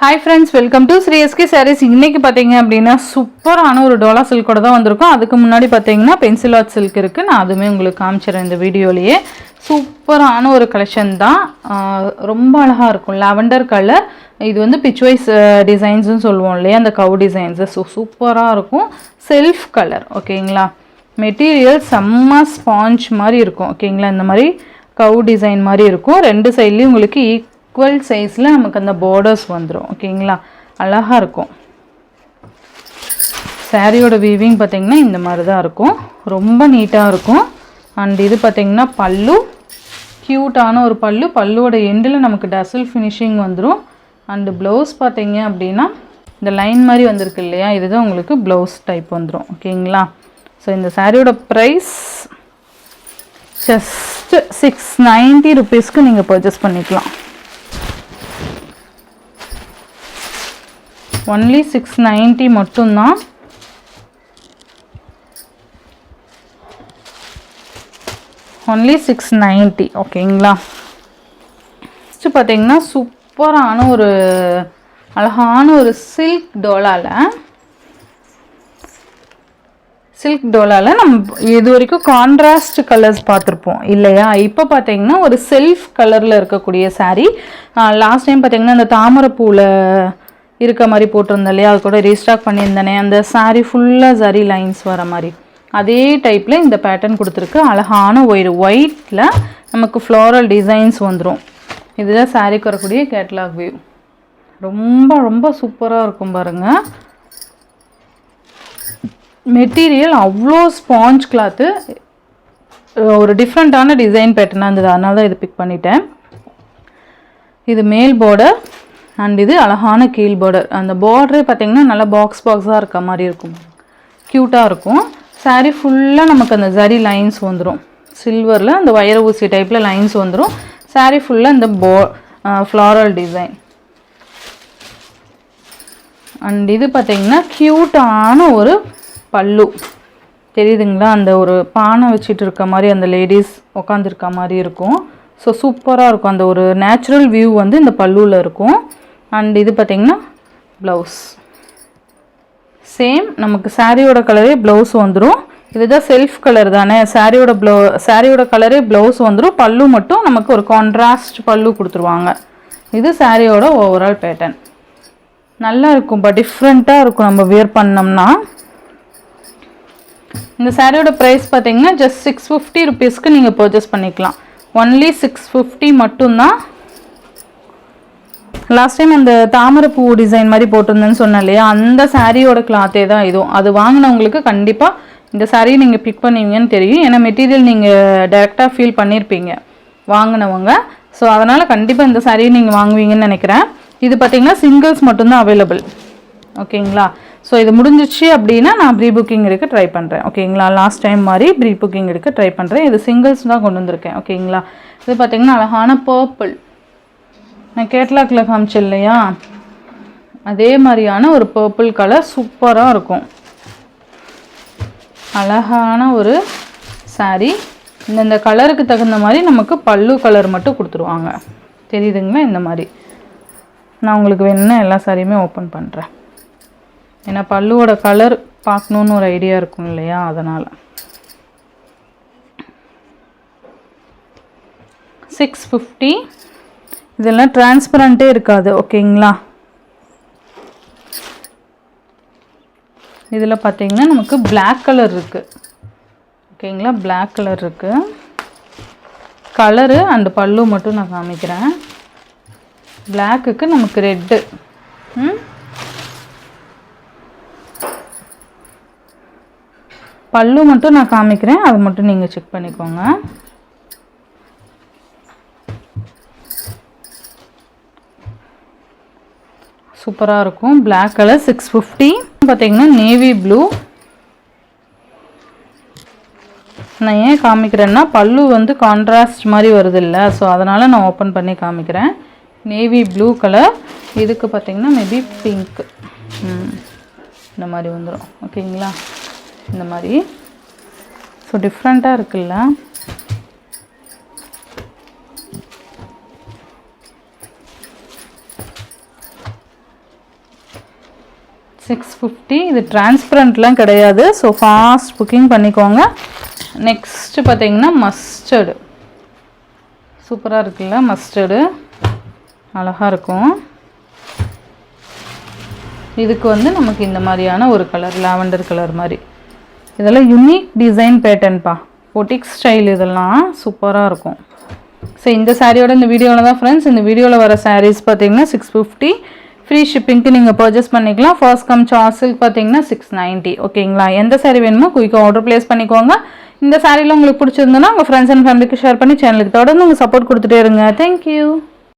Hi friends, welcome to Sri SK Sarees. இன்னைக்கு பாத்தீங்க அப்படினா சூப்பரான ஒரு டோலா சில்கோட தான் வந்திருக்கும். அதுக்கு முன்னாடி பாத்தீங்கன்னா பென்சில் ஆர்ட் சில்க் இருக்கு. நான் அதுமே உங்களுக்கு காமிச்சறேன் இந்த வீடியோலயே. சூப்பரான ஒரு கலெக்ஷன் தான். ரொம்ப அழகா இருக்கும். Lavender colour. இது வந்து பிட்ச் வைஸ் டிசைன்ஸ் னு சொல்லுவோம் இல்லையா, அந்த கவ் டிசைன்ஸ். சூப்பரா இருக்கும். Self colour. ஓகேங்களா? மெட்டீரியல் செம்ம ஸ்பாஞ்ச் மாதிரி இருக்கும். ஓகேங்களா? இந்த மாதிரி கவ் டிசைன் மாதிரி இருக்கும். ரெண்டு சைடுலயும் உங்களுக்கு ஈக்குவல் சைஸில் நமக்கு அந்த பார்டர்ஸ் வந்துடும். ஓகேங்களா? அழகாக இருக்கும். சாரியோட வீவிங் பார்த்திங்கன்னா இந்த மாதிரி தான் இருக்கும். ரொம்ப நீட்டாக இருக்கும். அண்ட் இது பார்த்திங்கன்னா பல்லு, க்யூட்டான ஒரு பல்லு. பல்லுவோட எண்டில் நமக்கு டசல் ஃபினிஷிங் வந்துடும். அண்டு ப்ளவுஸ் பார்த்திங்க அப்படின்னா இந்த லைன் மாதிரி வந்திருக்கு இல்லையா, இதுதான் உங்களுக்கு ப்ளவுஸ் டைப் வந்துடும். ஓகேங்களா? ஸோ இந்த சாரியோட ப்ரைஸ் ஜஸ்ட் 690 ருபீஸ்க்கு நீங்கள் பர்ச்சேஸ் பண்ணிக்கலாம். ஒன்லி 690 மட்டும்தான். ஒன்லி 690. ஓகேங்களா? நெக்ஸ்ட் பார்த்தீங்கன்னா சூப்பரான ஒரு அழகான ஒரு சில்க் டோலாவில் நம்ம இது வரைக்கும் கான்ட்ராஸ்ட் கலர்ஸ் பார்த்துருப்போம் இல்லையா. இப்போ பார்த்தீங்கன்னா ஒரு செல்ஃப் கலரில் இருக்கக்கூடிய சாரீ. லாஸ்ட் டைம் பார்த்தீங்கன்னா இந்த தாமரைப்பூவில் இருக்க மாதிரி போட்டிருந்தேன் இல்லையா, அது கூட ரீஸ்டாக் பண்ணியிருந்தேனே, அந்த சாரீ ஃபுல்லாக ஜரி லைன்ஸ் வர மாதிரி அதே டைப்பில் இந்த பேட்டர்ன் கொடுத்துருக்கு. அழகான ஒரு ஒயிட்டில் நமக்கு ஃப்ளோரல் டிசைன்ஸ் வந்துடும். இதுதான் சாரீக்கு வரக்கூடிய கேட்லாக் வியூ. ரொம்ப ரொம்ப சூப்பராக இருக்கும் பாருங்கள். மெட்டீரியல் அவ்வளோ ஸ்பாஞ்ச் கிளாத்து. ஒரு டிஃப்ரெண்ட்டான டிசைன் பேட்டர்னாக இருந்தது, அதனால தான் இது பிக் பண்ணிட்டேன். இது மேல் பார்டர் அண்ட் இது அழகான கீழ் பார்டர். அந்த பார்டரே பார்த்திங்கன்னா நல்லா பாக்ஸாக இருக்க மாதிரி இருக்கும். க்யூட்டாக இருக்கும். சாரீ ஃபுல்லாக நமக்கு அந்த ஜரி லைன்ஸ் வந்துடும். சில்வரில் அந்த வைர ஊசி டைப்பில் லைன்ஸ் வந்துடும். சாரீ ஃபுல்லாக இந்த ஃப்ளாரல் டிசைன். அண்ட் இது பார்த்திங்கன்னா க்யூட்டான ஒரு பல்லு. தெரியுதுங்களா? அந்த ஒரு பானை வச்சுட்டு இருக்க மாதிரி அந்த லேடிஸ் உட்காந்துருக்க மாதிரி இருக்கும். ஸோ சூப்பராக இருக்கும். அந்த ஒரு நேச்சுரல் வியூ வந்து இந்த பல்லுவில் இருக்கும். அண்ட் இது பார்த்திங்கன்னா ப்ளவுஸ் சேம் நமக்கு சாரியோட கலரே ப்ளவுஸ் வந்துடும். இதுதான் செல்ஃப் கலர் தானே, சாரியோட கலரே ப்ளவுஸ் வந்துடும். பல்லு மட்டும் நமக்கு ஒரு கான்ட்ராஸ்ட் பல்லு கொடுத்துருவாங்க. இது சாரியோட ஓவரால் பேட்டர்ன். நல்லா இருக்கும். பட் டிஃப்ரெண்ட்டாக இருக்கும் நம்ம வியர் பண்ணோம்னா. இந்த சாரியோட ப்ரைஸ் பார்த்தீங்கன்னா ஜஸ்ட் 650 ருபீஸ்க்கு நீங்கள் பர்ச்சேஸ் பண்ணிக்கலாம். ஒன்லி 650 மட்டும்தான். லாஸ்ட் டைம் அந்த தாமரைப்பூ டிசைன் மாதிரி போட்டிருந்தேன்னு சொன்னேன் இல்லையா, அந்த சாரியோட கிளாத்தே தான் இதுவும். அது வாங்கினவங்களுக்கு கண்டிப்பாக இந்த சாரீ நீங்கள் பிக் பண்ணுவீங்கன்னு தெரியும். ஏன்னா மெட்டீரியல் நீங்கள் டைரெக்டாக ஃபீல் பண்ணியிருப்பீங்க வாங்கினவங்க. ஸோ அதனால் கண்டிப்பாக இந்த சாரீ நீங்கள் வாங்குவீங்கன்னு நினைக்கிறேன். இது பார்த்திங்கன்னா சிங்கிள்ஸ் மட்டும்தான் அவைலபிள். ஓகேங்களா? ஸோ இது முடிஞ்சிச்சு அப்படின்னா நான் ப்ரீ புக்கிங் எடுக்க ட்ரை பண்ணுறேன். ஓகேங்களா? லாஸ்ட் டைம் மாதிரி ப்ரீ புக்கிங் எடுக்க ட்ரை பண்ணுறேன். இது சிங்கிள்ஸ் தான் கொண்டு வந்திருக்கேன். ஓகேங்களா? இது பார்த்திங்கன்னா அழகான பர்பிள். நான் கேட்லாக்கில் காமிச்சேன் இல்லையா, அதே மாதிரியான ஒரு பர்பிள் கலர் சூப்பராக இருக்கும். அழகான ஒரு சாரீ. இந்த கலருக்கு தகுந்த மாதிரி நமக்கு பல்லு கலர் மட்டும் கொடுத்துருவாங்க. தெரியுதுங்களா? இந்த மாதிரி நான் உங்களுக்கு வேணும்னா எல்லா சாரியுமே ஓப்பன் பண்ணுறேன். ஏன்னா பல்லுவோட கலர் பார்க்கணுன்னு ஒரு ஐடியா இருக்கும் இல்லையா, அதனால். 650. இதெல்லாம் டிரான்ஸ்பரண்ட்டே இருக்காது. ஓகேங்களா? இதில் பார்த்தீங்கன்னா நமக்கு பிளாக் கலர் இருக்குது. ஓகேங்களா? பிளாக் கலர் இருக்குது. கலரு அண்டு பல்லு மட்டும் நான் காமிக்கிறேன். பிளாக்குக்கு நமக்கு ரெட்டு. பல்லு மட்டும் நான் காமிக்கிறேன், அது மட்டும் நீங்கள் செக் பண்ணிக்கோங்க. சூப்பராக இருக்கும். Black colour 650. பார்த்தீங்கன்னா நேவி ப்ளூ. நான் ஏன் காமிக்கிறேன்னா பல்லு வந்து கான்ட்ராஸ்ட் மாதிரி வருது இல்லை, ஸோ அதனால் நான் ஓப்பன் பண்ணி காமிக்கிறேன். Navy blue colour. இதுக்கு பார்த்தீங்கன்னா மேபி பிங்க் இந்த மாதிரி வந்துடும். ஓகேங்களா? இந்த மாதிரி. ஸோ டிஃப்ரெண்ட்டாக இருக்குல்ல. 650. இது டிரான்ஸ்பரண்ட்லாம் கிடையாது. ஸோ ஃபாஸ்ட் புக்கிங் பண்ணிக்கோங்க. நெக்ஸ்ட்டு பார்த்தீங்கன்னா மஸ்டர்டு. சூப்பராக இருக்குல்ல, மஸ்டர்டு அழகாக இருக்கும். இதுக்கு வந்து நமக்கு இந்த மாதிரியான ஒரு கலர், லாவெண்டர் கலர் மாதிரி. இதெல்லாம் யூனிக் டிசைன் பேட்டர்ன்பா, பொட்டிக் ஸ்டைல், இதெல்லாம் சூப்பராக இருக்கும். ஸோ இந்த சாரியோட இந்த வீடியோவில் தான் ஃப்ரெண்ட்ஸ், இந்த வீடியோவில் வர சாரீஸ் பார்த்தீங்கன்னா 650. ஃப்ரீ ஷிப்பிங்க்கு நீங்கள் பர்ச்சேஸ் பண்ணிக்கலாம். ஃபர்ஸ்ட் கம் சார்ஜ் சில்க் பார்த்தீங்கன்னா 690. ஓகேங்களா? எந்த சாரீ வேணுமோ குயிக்காக ஆர்டர் ப்ளேஸ் பண்ணிக்கோங்க. இந்த சாரியில் உங்களுக்கு பிடிச்சிருந்ததுன்னா உங்கள் ஃப்ரெண்ட்ஸ் அண்ட் ஃபேமிலிக்கு ஷேர் பண்ணி சேனலுக்கு தொடர்ந்து உங்கள் சப்போர்ட் கொடுத்துட்டே இருங்க. தேங்க்யூ.